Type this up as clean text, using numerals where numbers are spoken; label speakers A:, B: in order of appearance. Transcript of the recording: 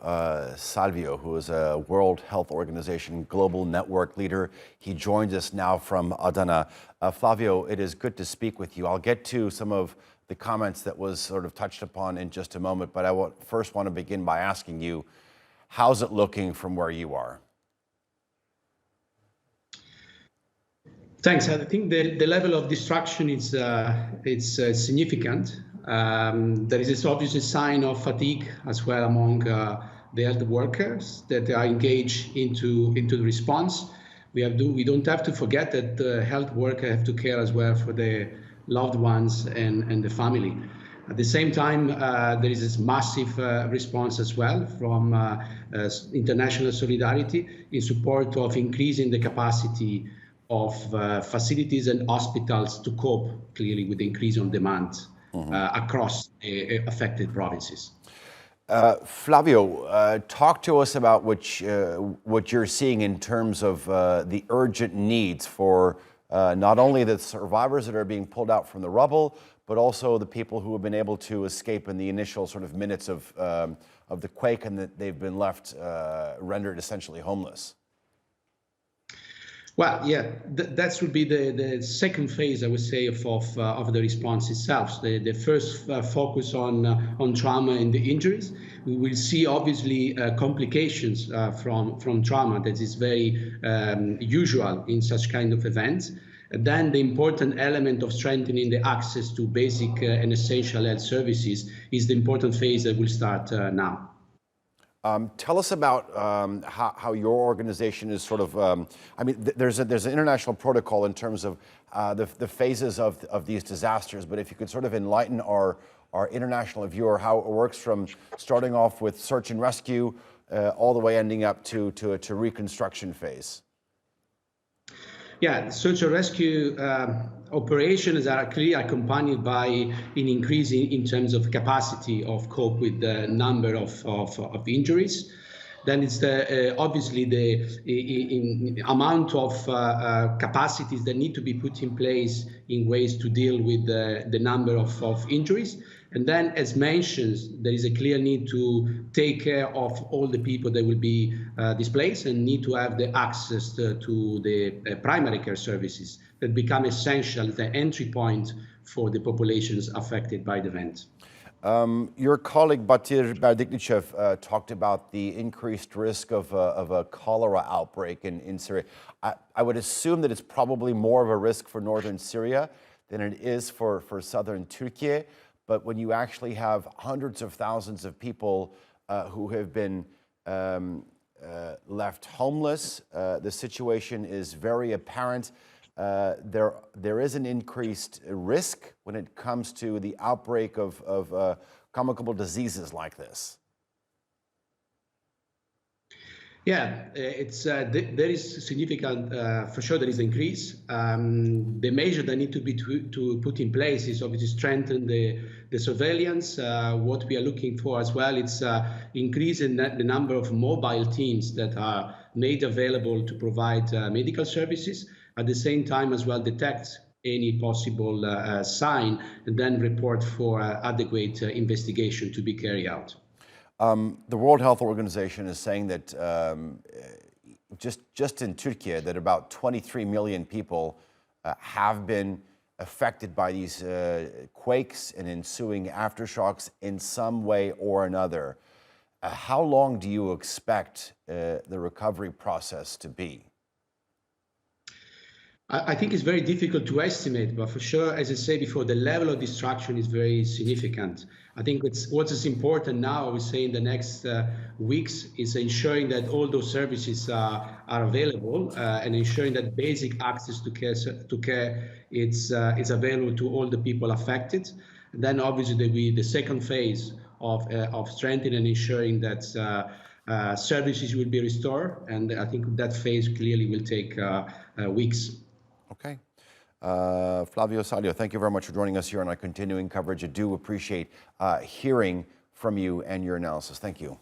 A: Salio, who is a World Health Organization global network leader. He joins us now from Adana. Flavio, it is good to speak with you. I'll get to some of the comments that was sort of touched upon in just a moment, but I first want to begin by asking you, how's it looking from where you are?
B: Thanks. I think the level of destruction is significant. There is this obvious sign of fatigue as well among the health workers that are engaged into the response. We don't have to forget that the health workers have to care as well for their loved ones and the family. At the same time, there is this massive response as well from international solidarity in support of increasing the capacity of facilities and hospitals to cope clearly with the increase on demand across affected provinces.
A: Flavio, talk to us about what you're seeing in terms of the urgent needs for not only the survivors that are being pulled out from the rubble, but also the people who have been able to escape in the initial sort of minutes of the quake and that they've been left rendered essentially homeless.
B: Well, yeah, that would be the second phase, I would say, of the response itself. The first focus on trauma and the injuries. We will see obviously complications from trauma that is very usual in such kind of events. And then the important element of strengthening the access to basic and essential health services is the important phase that will start now.
A: Tell us about how your organization is sort of, I mean, there's an international protocol in terms of the phases of these disasters, but if you could sort of enlighten our international viewer how it works from starting off with search and rescue all the way ending up to reconstruction phase.
B: Yeah, search and rescue operations are clearly accompanied by an increase in terms of capacity of cope with the number of injuries. Then it's obviously the amount of capacities that need to be put in place in ways to deal with the number of injuries. And then, as mentioned, there is a clear need to take care of all the people that will be displaced and need to have the access to the primary care services that become essential, the entry point for the populations affected by the event.
A: Your colleague Batir Berdiklichev talked about the increased risk of a cholera outbreak in Syria. I would assume that it's probably more of a risk for northern Syria than it is for southern Türkiye. But when you actually have hundreds of thousands of people who have been left homeless, the situation is very apparent. There is an increased risk when it comes to the outbreak of communicable diseases like this.
B: Yeah, there is significant, for sure there is an increase. The measure that need to be put in place is obviously strengthen the surveillance. What we are looking for as well, it's increasing the number of mobile teams that are made available to provide medical services. At the same time as well, detect any possible sign and then report for adequate investigation to be carried out.
A: The World Health Organization is saying that just in Türkiye that about 23 million people have been affected by these quakes and ensuing aftershocks in some way or another. How long do you expect the recovery process to be?
B: I think it's very difficult to estimate, but for sure, as I said before, the level of destruction is very significant. I think what is important now, I would say in the next weeks, is ensuring that all those services are available and ensuring that basic access to care is available to all the people affected. And then obviously there will be the second phase of strengthening and ensuring that services will be restored. And I think that phase clearly will take weeks.
A: Okay. Flavio Salio, thank you very much for joining us here on our continuing coverage. I do appreciate hearing from you and your analysis. Thank you.